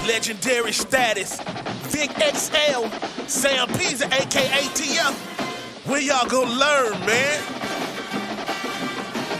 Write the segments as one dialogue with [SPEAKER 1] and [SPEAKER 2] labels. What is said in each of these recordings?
[SPEAKER 1] Legendary status. Vic XL, Sam Pisa, aka TF. Where y'all gonna learn, man?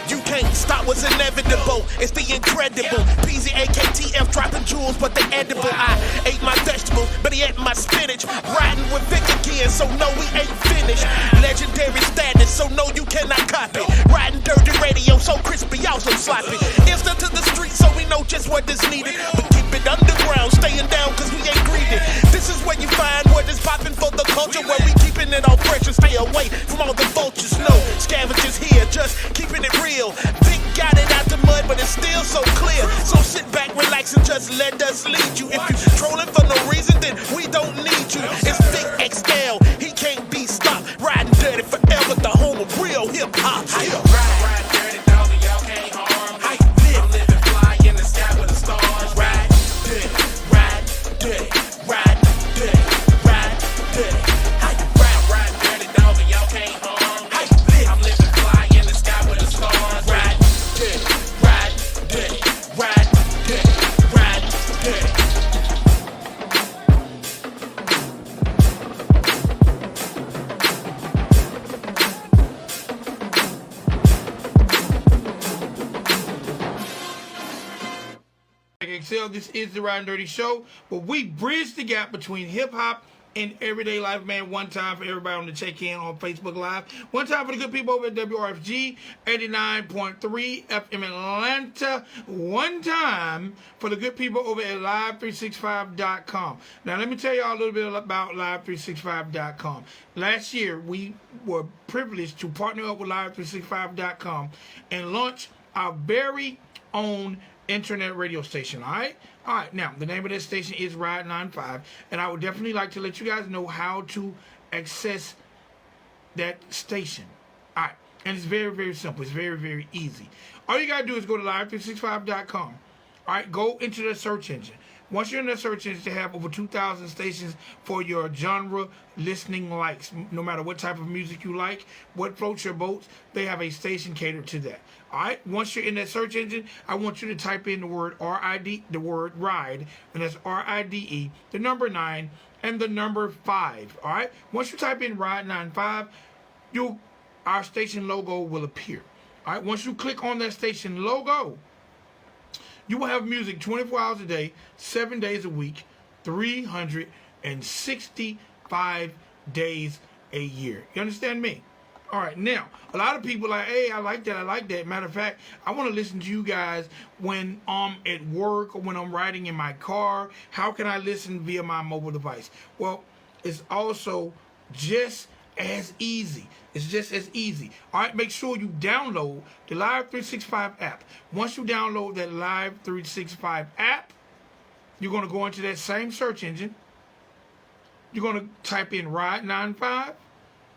[SPEAKER 1] You can't stop what's inevitable. It's the incredible. PZ, AKTF, dropping jewels, but they edible. I ate my vegetables, but he ate my spinach. Riding with Vic again, so no, we ain't finished. Legendary status, so no, you cannot copy. Riding dirty radio, so crispy, also sloppy. Instant to the street, so we know just what is needed. But keep it underground, staying down, cause we ain't greedy. This is where you find what is popping for the culture, where we keeping it all fresh and stay away from all the vultures. No scavengers here, just keeping it real. Vic got it out the mud, but it's still so clear. So sit back, relax, and just let us lead you. If you trolling for no reason, then we don't need you. It's Vic XL, he can't be stopped. Riding dirty forever, the home of real hip hop. Ride dirty, dog, and y'all can't harm me. I'm living fly in the sky with the stars. Ride dirty, ride dirty, ride dirty, ride dirty. Ride dirty, dog, and y'all can't harm me. I'm living fly in the sky with the stars. Ride dirty, ride dirty, ride dirty, ride dirty.
[SPEAKER 2] Excel, this is the Riding Dirty Show, where we bridge the gap between hip-hop and everyday life, man. One time for everybody on the check-in on Facebook Live. One time for the good people over at WRFG 89.3 FM Atlanta. One time for the good people over at Live365.com. Now, let me tell y'all a little bit about Live365.com. Last year, we were privileged to partner up with Live365.com and launch our very own internet radio station. All right, now the name of this station is Ride 95, and I would definitely like to let you guys know how to access that station. All right, and it's very, very simple. It's very, very easy. All you gotta do is go to live365.com. All right, go into the search engine. Once you're in the search engine, they have over 2,000 stations for your genre listening likes. No matter what type of music you like, what floats your boats, they have a station catered to that. All right. Once you're in that search engine, I want you to type in the word RID, the word ride, and that's RIDE, the number 9, and the number 5. All right. Once you type in Ride 95, our station logo will appear. All right. Once you click on that station logo, you will have music 24 hours a day, 7 days a week, 365 days a year. You understand me? All right, now, a lot of people are like, hey, I like that. Matter of fact, I want to listen to you guys when I'm at work or when I'm riding in my car. How can I listen via my mobile device? Well, it's also just as easy. It's just as easy. All right, make sure you download the Live 365 app. Once you download that Live 365 app, you're going to go into that same search engine. You're going to type in Ride 95.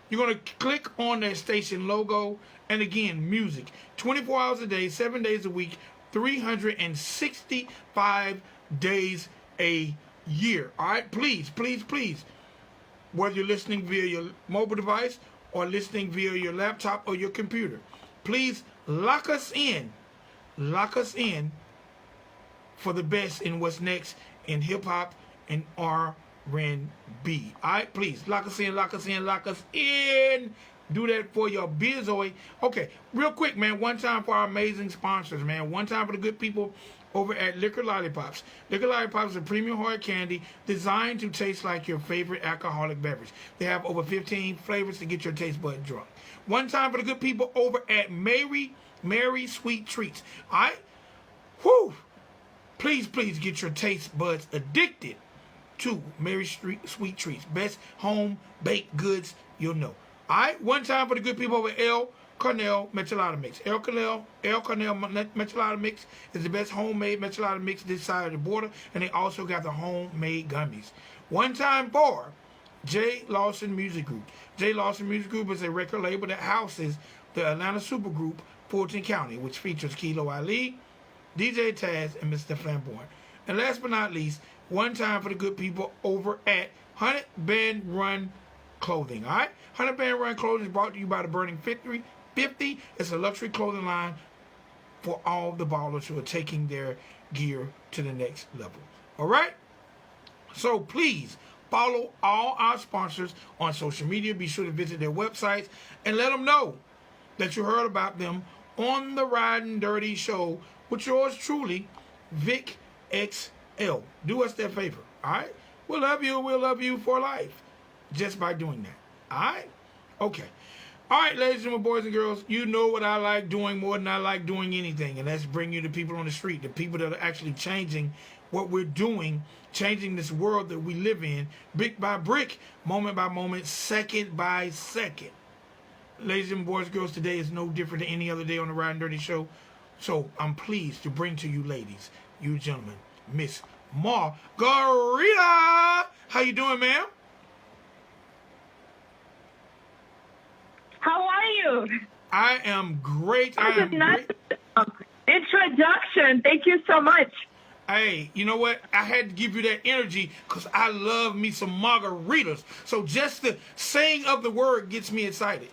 [SPEAKER 2] You're going to click on that station logo, and again, music. 24 hours a day, 7 days a week, 365 days a year. All right, please, please, please. Whether you're listening via your mobile device or listening via your laptop or your computer, please lock us in. Lock us in for the best in what's next in hip-hop and R&B. All right, please, lock us in, lock us in, lock us in. Do that for your Bizoy. Okay, real quick, man, one time for our amazing sponsors, man. One time for the good people over at Liquor Lollipops. Liquor Lollipops is a premium hard candy designed to taste like your favorite alcoholic beverage. They have over 15 flavors to get your taste bud drunk. One time for the good people over at Mary Sweet Treats. All right? Whew. Please, please get your taste buds addicted to Mary Sweet Treats. Best home baked goods you'll know. All right? One time for the good people over at El Cornell Michelada Mix. El Cornell Michelada Mix is the best homemade Michelada mix this side of the border, and they also got the homemade gummies. One time for J. Lawson Music Group. J. Lawson Music Group is a record label that houses the Atlanta supergroup Fulton County, which features Kilo Ali, DJ Taz, and Mr. Flamboyant. And last but not least, one time for the good people over at 100 Band Run Clothing. All right? 100 Band Run Clothing is brought to you by the Burning 50. It's a luxury clothing line for all the ballers who are taking their gear to the next level. All right? So please follow all our sponsors on social media. Be sure to visit their websites and let them know that you heard about them on the Riding Dirty Show with yours truly, Vic XL. Do us that favor, all right? We'll love you for life just by doing that, all right? Okay. All right, ladies and gentlemen, boys and girls, you know what I like doing more than I like doing anything, and that's bring you the people on the street, the people that are actually changing what we're doing, changing this world that we live in, brick by brick, moment by moment, second by second. Ladies and boys and girls, today is no different than any other day on the Riding Dirty Show. So I'm pleased to bring to you ladies, you gentlemen, Miss Margarita. How you doing, ma'am?
[SPEAKER 3] How are you?
[SPEAKER 2] I am great. I am
[SPEAKER 3] nice
[SPEAKER 2] great.
[SPEAKER 3] Introduction. Thank you so much.
[SPEAKER 2] Hey, you know what? I had to give you that energy because I love me some margaritas. So just the saying of the word gets me excited.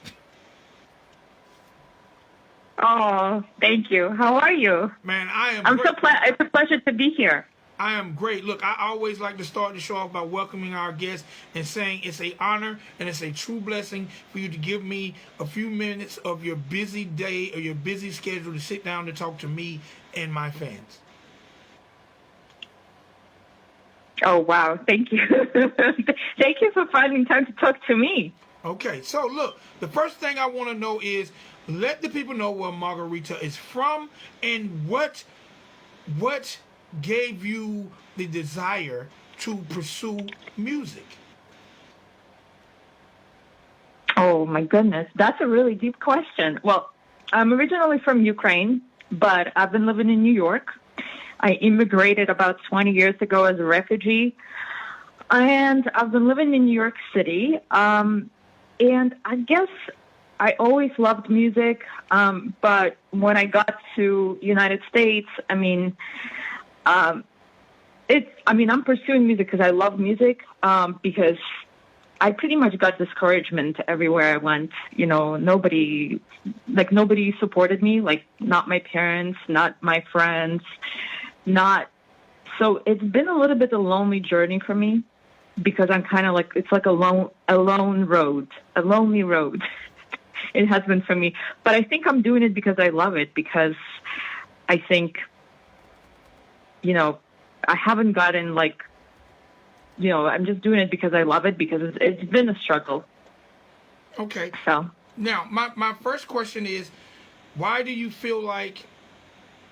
[SPEAKER 3] Oh, thank you. How are you?
[SPEAKER 2] Man, I am
[SPEAKER 3] I'm
[SPEAKER 2] great.
[SPEAKER 3] it's a pleasure to be here.
[SPEAKER 2] I am great. Look, I always like to start the show off by welcoming our guests and saying it's an honor and it's a true blessing for you to give me a few minutes of your busy day or your busy schedule to sit down to talk to me and my fans.
[SPEAKER 3] Oh, wow. Thank you. Thank you for finding time to talk to me.
[SPEAKER 2] Okay, so look, the first thing I want to know is let the people know where Margarita is from and what gave you the desire to pursue music.
[SPEAKER 3] Oh, my goodness. That's a really deep question. Well, I'm originally from Ukraine, but I've been living in New York. I immigrated about 20 years ago as a refugee, and I've been living in New York City. And I guess I always loved music, but when I got to United States, I'm pursuing music because I love music, because I pretty much got discouragement everywhere I went. You know, nobody supported me, like not my parents, not my friends, so it's been a little bit a lonely journey for me because I'm kind of like, it's like a lonely road. It has been for me, but I think I'm doing it because I love it, because I think, I haven't gotten I'm just doing it because I love it, because it's been a struggle.
[SPEAKER 2] Okay.
[SPEAKER 3] So
[SPEAKER 2] now my first question is, why do you feel like,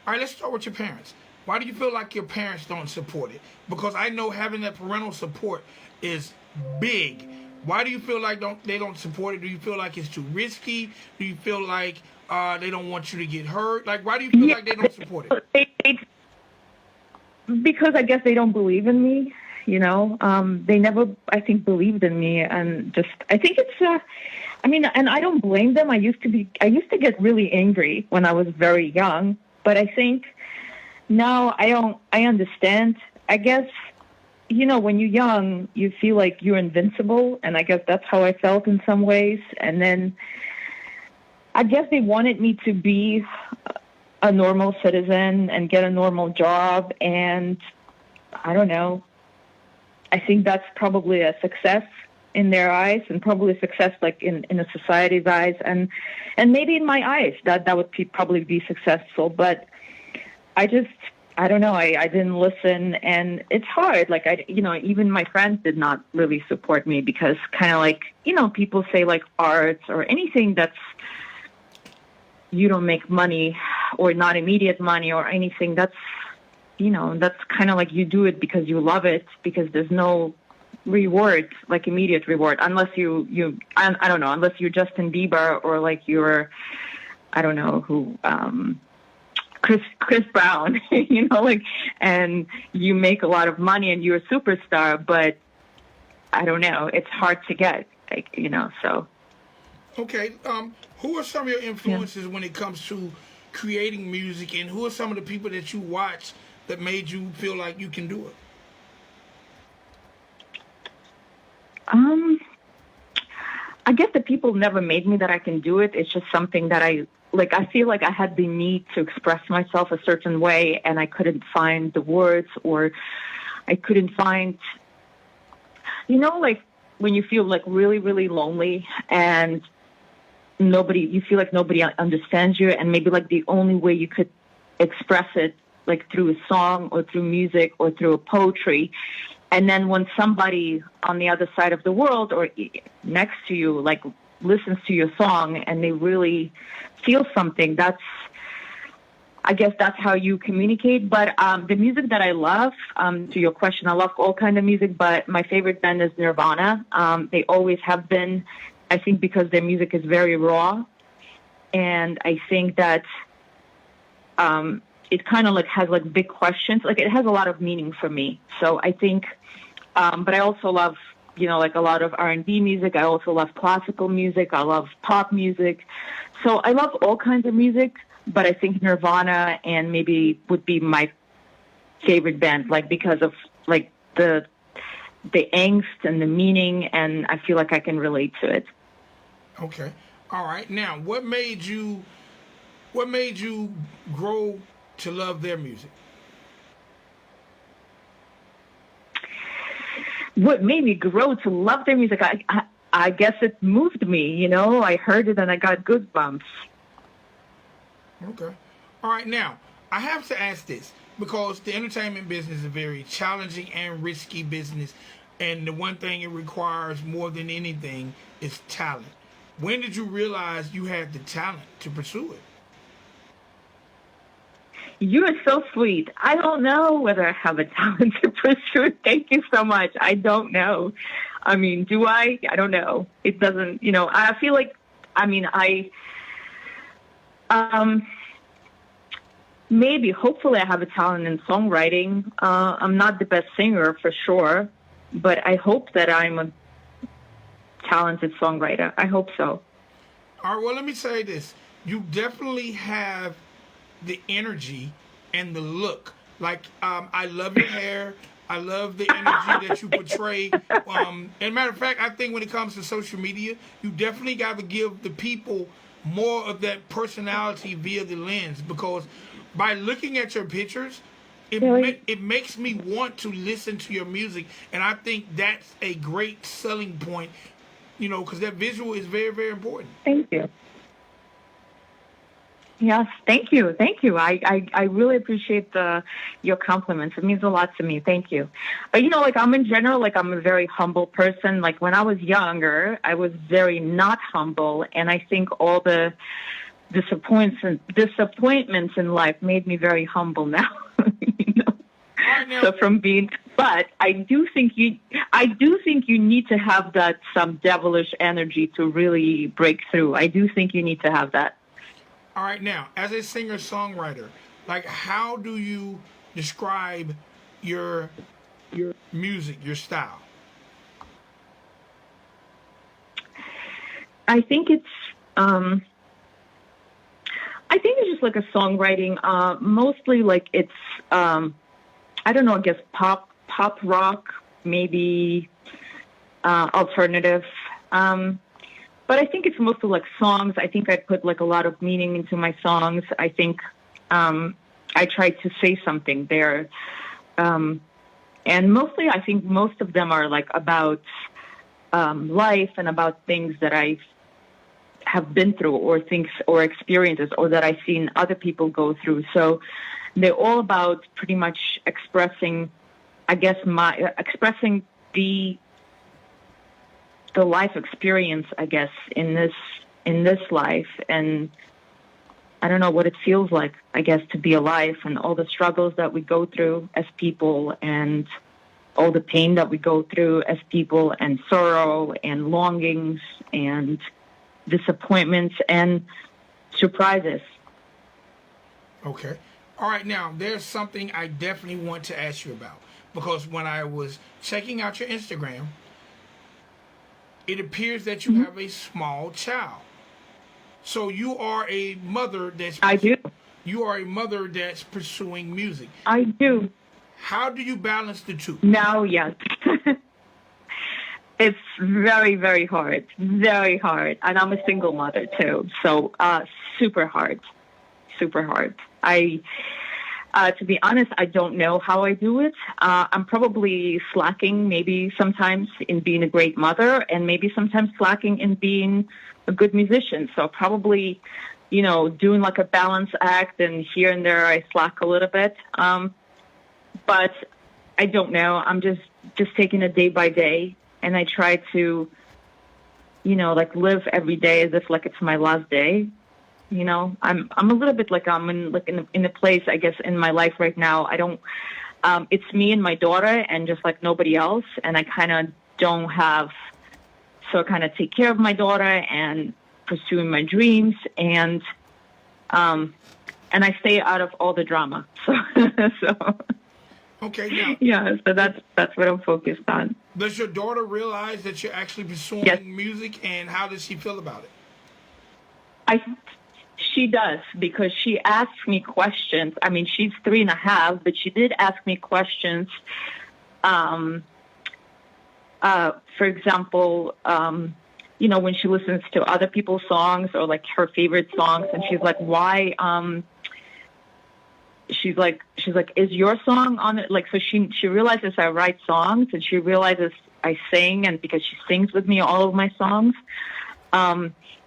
[SPEAKER 2] all right, let's start with your parents. Why do you feel like your parents don't support it? Because I know having that parental support is big. Why do you feel like they don't support it? Do you feel like it's too risky? Do you feel like they don't want you to get hurt? Like, why do you feel like they don't support it?
[SPEAKER 3] Because I guess they don't believe in me. They never, I think, believed in me, and I think it's, and I don't blame them. I used to get really angry when I was very young, but I think now I understand. I guess, when you're young, you feel like you're invincible, and I guess that's how I felt in some ways. And then I guess they wanted me to be a normal citizen and get a normal job, and I don't know. I think that's probably a success in their eyes, and probably a success like in a society's eyes, and maybe in my eyes that would probably be successful. But I don't know. I didn't listen, and it's hard. Like even my friends did not really support me, because kind of like, people say like arts or anything that's, you don't make money or not immediate money or anything, that's kind of like you do it because you love it, because there's no reward, like immediate reward, unless I don't know, unless you're Justin Bieber or like you're, I don't know who, Chris Brown, and you make a lot of money and you're a superstar, but I don't know, it's hard to get, so.
[SPEAKER 2] Okay, who are some of your influences when it comes to creating music, and who are some of the people that you watch that made you feel like you can do it?
[SPEAKER 3] I guess the people never made me that I can do it. It's just something that I feel like I had the need to express myself a certain way, and I couldn't find the words, or I couldn't find you know, like when you feel like really, really lonely and you feel like nobody understands you, and maybe like the only way you could express it, like through a song or through music or through a poetry. And then when somebody on the other side of the world or next to you, like listens to your song and they really feel something, I guess that's how you communicate. But the music that I love, to your question, I love all kind of music, but my favorite band is Nirvana. They always have been, I think, because their music is very raw. And I think that it kind of like has like big questions. Like it has a lot of meaning for me. So I think, but I also love, you know, like a lot of R&B music. I also love classical music. I love pop music. So I love all kinds of music. But I think Nirvana and maybe would be my favorite band, like because of like the angst and the meaning, and I feel like I can relate to it.
[SPEAKER 2] Okay. All right. Now, what made you grow to love their music?
[SPEAKER 3] What made me grow to love their music? I guess it moved me. You know, I heard it and I got goosebumps.
[SPEAKER 2] Okay. All right. Now, I have to ask this because the entertainment business is a very challenging and risky business. And the one thing it requires more than anything is talent. When did you realize you had the talent to pursue it?
[SPEAKER 3] You are so sweet. I don't know whether I have a talent to pursue it. Thank you so much. I don't know. I mean, do I? I don't know. It doesn't, you know, I feel like, I mean, maybe, hopefully I have a talent in songwriting. I'm not the best singer for sure, but I hope that I'm a talented songwriter. I hope so.
[SPEAKER 2] All right, well, let me say this. You definitely have the energy and the look. Like, I love your hair. I love the energy that you portray. And matter of fact, I think when it comes to social media, you definitely got to give the people more of that personality via the lens, because by looking at your pictures, it makes me want to listen to your music, and I think that's a great selling point, you know, because that visual is very, very important.
[SPEAKER 3] Thank you. Yes, thank you. Thank you. I really appreciate your compliments. It means a lot to me. Thank you. But, you know, like I'm in general, like I'm a very humble person. Like when I was younger, I was very not humble. And I think all the disappointments in life made me very humble now. You know? So but I do think you need to have that some devilish energy to really break through. I do think you need to have that.
[SPEAKER 2] All right, now, as a singer-songwriter, like how do you describe your music, your style?
[SPEAKER 3] I think it's just like a songwriting. Mostly like it's I don't know. I guess pop rock, maybe alternative. But I think it's mostly like songs. I think I put like a lot of meaning into my songs. I think I try to say something there. And mostly I think most of them are like about life and about things that I have been through or things or experiences or that I've seen other people go through. So they're all about pretty much expressing, I guess, expressing the life experience, I guess, in this life. And I don't know what it feels like, I guess, to be alive and all the struggles that we go through as people and all the pain that we go through as people and sorrow and longings and disappointments and surprises.
[SPEAKER 2] Okay. All right. Now, there's something I definitely want to ask you about, because when I was checking out your Instagram, it appears that you have a small child. So you are a mother
[SPEAKER 3] I do.
[SPEAKER 2] You are a mother that's pursuing music.
[SPEAKER 3] I do.
[SPEAKER 2] How do you balance the two?
[SPEAKER 3] Now, yes. It's very, very hard. Very hard. And I'm a single mother too. So super hard. Super hard. To be honest, I don't know how I do it. I'm probably slacking maybe sometimes in being a great mother and maybe sometimes slacking in being a good musician. So probably, doing like a balance act, and here and there I slack a little bit. But I don't know. I'm just taking it day by day, and I try to, like live every day as if like it's my last day. I'm a little bit like I'm in a place, I guess, in my life right now. I don't. It's me and my daughter, and just like nobody else. And I kind of don't have. So I kind of take care of my daughter and pursuing my dreams, and I stay out of all the drama. So.
[SPEAKER 2] Okay. Now,
[SPEAKER 3] yeah. So that's what I'm focused on.
[SPEAKER 2] does your daughter realize that you're actually pursuing
[SPEAKER 3] Yes.
[SPEAKER 2] music, and how does she feel about it?
[SPEAKER 3] She does, because she asks me questions. I mean, she's 3.5, but she did ask me questions. For example, when she listens to other people's songs or like her favorite songs, and she's like, why, she's like, is your song on it? Like, so she realizes I write songs, and she realizes I sing, and because she sings with me all of my songs.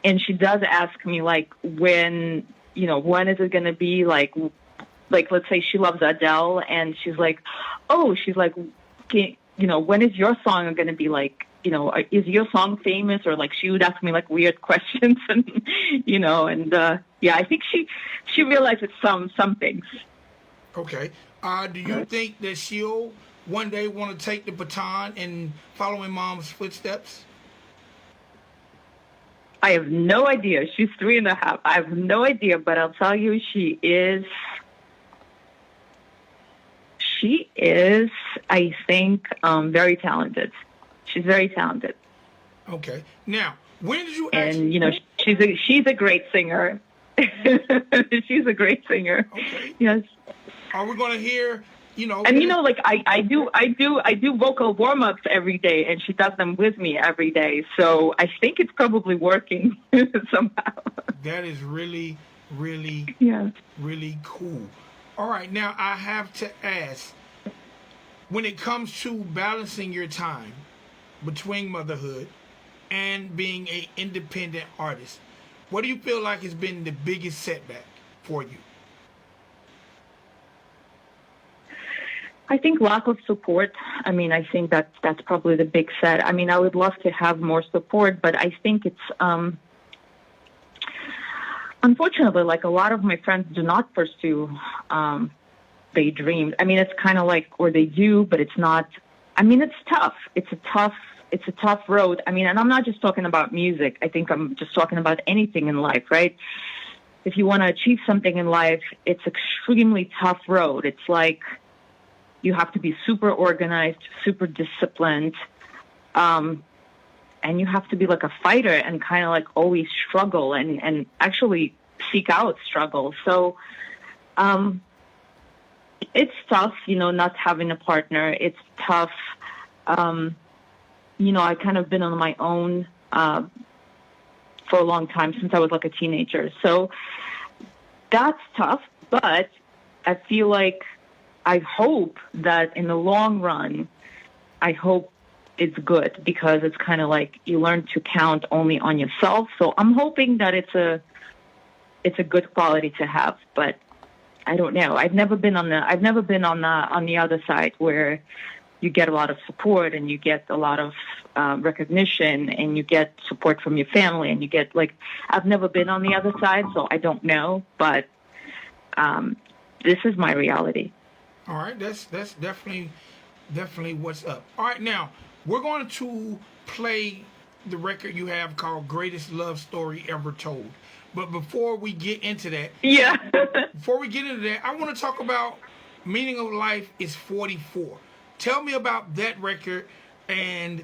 [SPEAKER 3] And she does ask me, like, when is it going to be, like, let's say she loves Adele, and she's like, when is your song going to be, like, is your song famous? Or, like, she would ask me, like, weird questions, and, I think she realizes some things.
[SPEAKER 2] Okay. Do you think that she'll one day want to take the baton and follow in mom's footsteps?
[SPEAKER 3] I have no idea. She's 3.5. I have no idea, but I'll tell you, she is, I think, very talented. She's very talented.
[SPEAKER 2] Okay. Now, when did you actually...
[SPEAKER 3] And, she's a great singer. She's a great singer.
[SPEAKER 2] Okay.
[SPEAKER 3] Yes.
[SPEAKER 2] Are we going to hear...
[SPEAKER 3] And like I do vocal warm-ups every day, and she does them with me every day. So I think it's probably working somehow.
[SPEAKER 2] That is really, really, really cool. All right, now I have to ask, when it comes to balancing your time between motherhood and being an independent artist, what do you feel like has been the biggest setback for you?
[SPEAKER 3] I think lack of support. I mean, I think that's probably the big set. I mean, I would love to have more support, but I think it's unfortunately, like, a lot of my friends do not pursue their dreams. I mean, it's kind of like, or they do, but it's not. I mean, it's tough. It's a tough road. I mean, and I'm not just talking about music. I think I'm just talking about anything in life, right? If you want to achieve something in life, it's extremely tough road. It's like, you have to be super organized, super disciplined, and you have to be like a fighter and kind of like always struggle and actually seek out struggle. So it's tough, not having a partner. It's tough. I kind of been on my own for a long time, since I was like a teenager. So that's tough, but I feel like, I hope that in the long run, I hope it's good, because it's kind of like you learn to count only on yourself. So I'm hoping that it's a good quality to have, but I don't know. I've never been on the other side where you get a lot of support and you get a lot of recognition and you get support from your family and you get I've never been on the other side, so I don't know, but this is my reality.
[SPEAKER 2] All right, that's definitely what's up. All right, now we're going to play the record you have called "Greatest Love Story Ever Told." But before we get into that, I want to talk about "Meaning of Life is 44." Tell me about that record and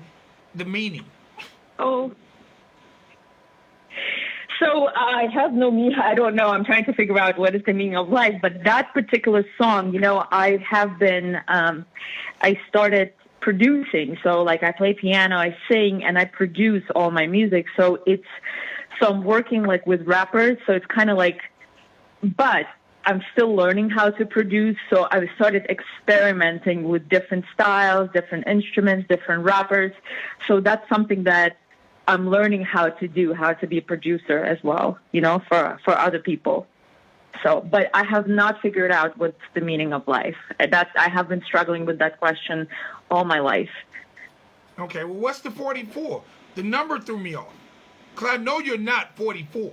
[SPEAKER 2] the meaning.
[SPEAKER 3] Oh. So I have no meaning. I don't know. I'm trying to figure out what is the meaning of life. But that particular song, I have been, I started producing. So like I play piano, I sing, and I produce all my music. So I'm working like with rappers. So it's kind of like, but I'm still learning how to produce. So I started experimenting with different styles, different instruments, different rappers. So that's something that I'm learning how to do, how to be a producer as well, for other people. So, but I have not figured out what's the meaning of life. I have been struggling with that question all my life.
[SPEAKER 2] Okay, well, what's the 44? The number threw me off. Because I know you're not 44.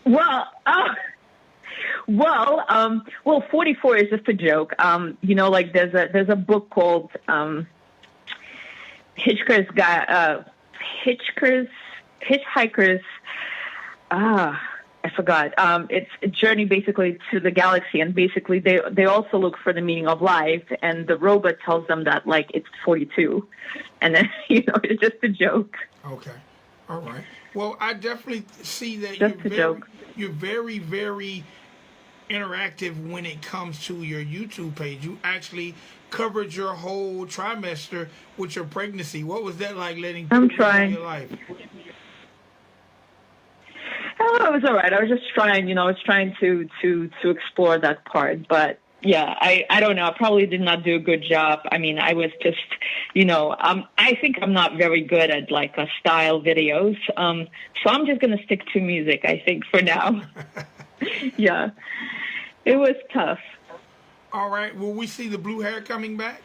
[SPEAKER 3] Well, 44 is just a joke. Like there's a book called Hitchhiker's. I forgot. It's a journey basically to the galaxy, and basically they also look for the meaning of life, and the robot tells them that like it's 42, and then it's just a joke.
[SPEAKER 2] Okay, all right. Well, I definitely see that you're very, very interactive when it comes to your YouTube page. You actually covered your whole trimester with your pregnancy. What was that like letting
[SPEAKER 3] I'm
[SPEAKER 2] people
[SPEAKER 3] trying.
[SPEAKER 2] in your life?
[SPEAKER 3] Oh, it was all right. I was just trying, I was trying to explore that part. But yeah, I don't know. I probably did not do a good job. I mean, I was just, I think I'm not very good at like style videos. So I'm just going to stick to music, I think, for now. Yeah, it was tough.
[SPEAKER 2] All right. Will we see the blue hair coming back?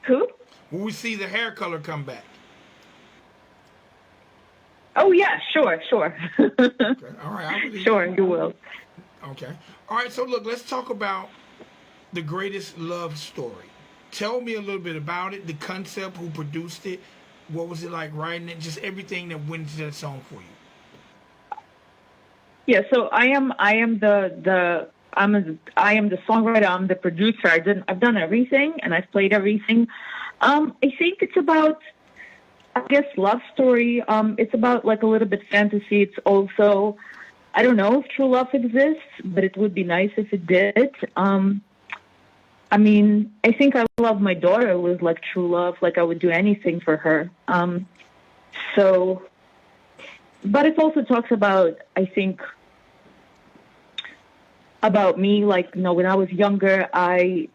[SPEAKER 3] Who?
[SPEAKER 2] Will we see the hair color come back?
[SPEAKER 3] Oh, yeah, sure.
[SPEAKER 2] Okay. All right.
[SPEAKER 3] Sure, you will.
[SPEAKER 2] Okay. All right. So, look, let's talk about The Greatest Love Story. Tell me a little bit about it, the concept, who produced it, what was it like writing it, just everything that went into that song for you.
[SPEAKER 3] Yeah, so I am the songwriter. I'm the producer. I've done everything, and I've played everything. I think it's about, I guess, love story. It's about like a little bit fantasy. It's also, I don't know if true love exists, but it would be nice if it did. I mean, I think I love my daughter with like true love. Like I would do anything for her. But it also talks about, I think, about me. Like, when I was younger, I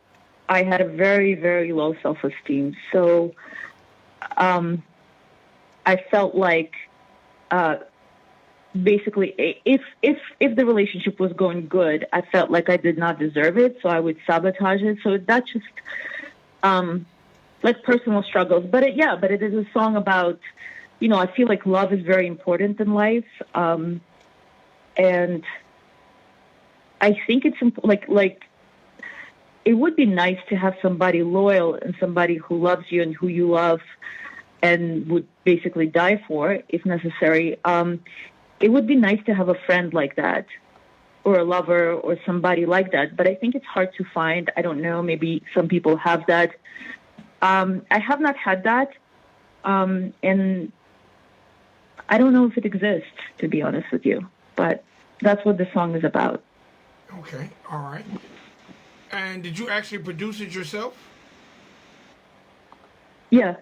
[SPEAKER 3] had a very, very low self-esteem. So, I felt like, basically, if the relationship was going good, I felt like I did not deserve it, so I would sabotage it. So that's just like personal struggles. But it is a song about, I feel like love is very important in life, and I think it's like it would be nice to have somebody loyal and somebody who loves you and who you love and would basically die for if necessary. It would be nice to have a friend like that, or a lover, or somebody like that. But I think it's hard to find. I don't know. Maybe some people have that. I have not had that. And I don't know if it exists, to be honest with you. But that's what the song is about.
[SPEAKER 2] Okay. All right. And did you actually produce it yourself?
[SPEAKER 3] Yeah.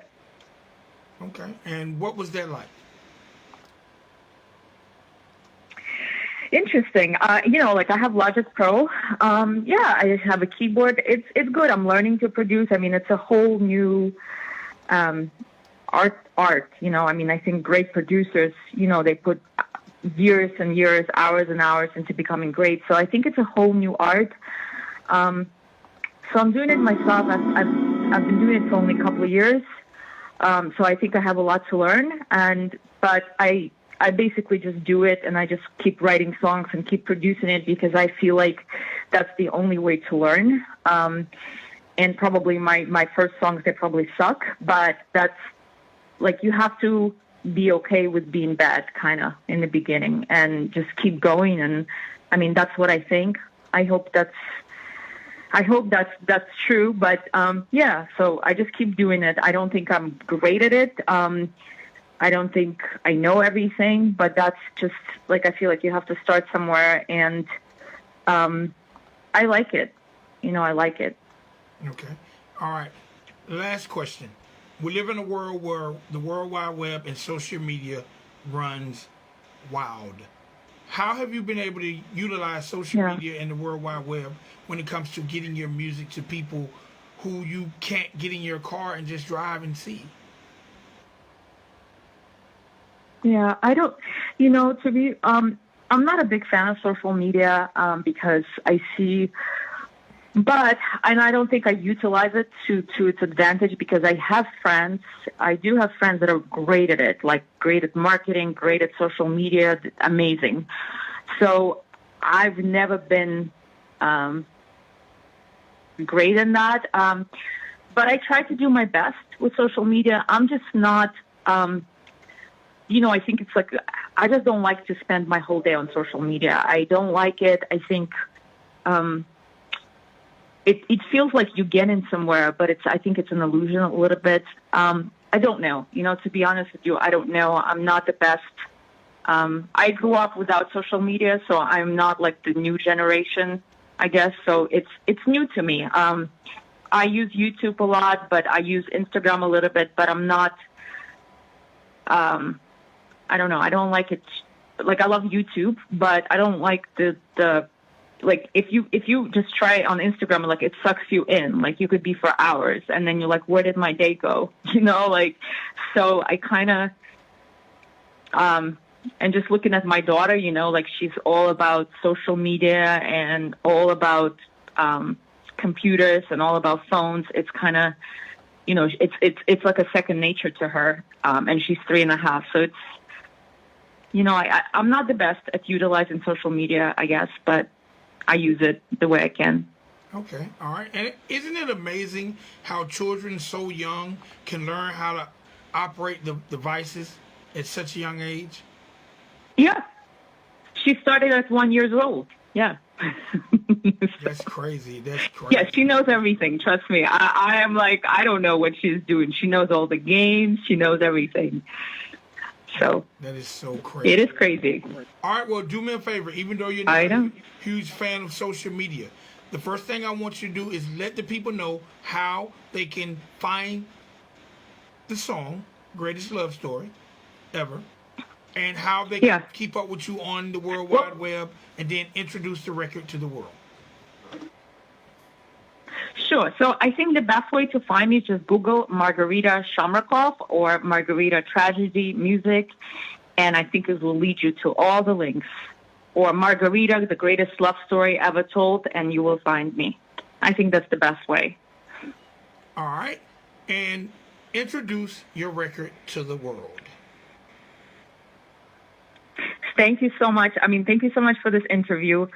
[SPEAKER 2] Okay. And what was that like?
[SPEAKER 3] Interesting. Like I have Logic Pro. I have a keyboard. It's good. I'm learning to produce. I mean, it's a whole new art. I think great producers, they put years and years, hours and hours into becoming great. So I think it's a whole new art. So I'm doing it myself. I've been doing it for only a couple of years. So I think I have a lot to learn. But I basically just do it, and I just keep writing songs and keep producing it because I feel like that's the only way to learn. And probably my first songs, they probably suck, but that's like, you have to be okay with being bad kind of in the beginning and just keep going. And I mean, that's what I think. I hope that's true. But so I just keep doing it. I don't think I'm great at it. I don't think I know everything, but that's just like, I feel like you have to start somewhere, and I like it. I like it.
[SPEAKER 2] Okay. All right. Last question. We live in a world where the World Wide Web and social media runs wild. how have you been able to utilize social
[SPEAKER 3] Yeah.
[SPEAKER 2] media and the World Wide Web when it comes to getting your music to people who you can't get in your car and just drive and see?
[SPEAKER 3] Yeah, I don't, to be, I'm not a big fan of social media because I see, and I don't think I utilize it to its advantage because I do have friends that are great at it, like great at marketing, great at social media, amazing. So I've never been great in that. But I try to do my best with social media. I'm just not, I think it's like, I just don't like to spend my whole day on social media. I don't like it. I think it feels like you get in somewhere, but I think it's an illusion a little bit. I don't know. To be honest with you, I don't know. I'm not the best. I grew up without social media, so I'm not like the new generation, I guess. So it's new to me. I use YouTube a lot, but I use Instagram a little bit, but I'm not, I don't know. I don't like it. Like I love YouTube, but I don't like the like if you just try it on Instagram, like it sucks you in. Like you could be for hours, and then you're like, where did my day go? Like so I kind of and just looking at my daughter, like she's all about social media and all about computers and all about phones. It's kind of it's like a second nature to her, and she's 3.5, so it's. I'm not the best at utilizing social media, I guess, but I use it the way I can.
[SPEAKER 2] Okay, all right. And isn't it amazing how children so young can learn how to operate the devices at such a young age?
[SPEAKER 3] Yeah. She started at 1 year old. Yeah.
[SPEAKER 2] That's crazy. That's crazy.
[SPEAKER 3] Yeah, she knows everything. Trust me. I am like, I don't know what she's doing. She knows all the games. She knows everything. So
[SPEAKER 2] that is so crazy.
[SPEAKER 3] It is crazy.
[SPEAKER 2] All right, well, do me a favor. Even though you're not a huge fan of social media, the first thing I want you to do is let the people know how they can find the song, Greatest Love Story Ever, and how they can keep up with you on the World Wide Web, and then introduce the record to the world.
[SPEAKER 3] Sure. So I think the best way to find me is just Google Margarita Shamarkov or Margarita Tragedy Music, and I think it will lead you to all the links. Or Margarita, the greatest love story ever told, and you will find me. I think that's the best way.
[SPEAKER 2] All right. And introduce your record to the world.
[SPEAKER 3] Thank you so much. Thank you so much for this interview.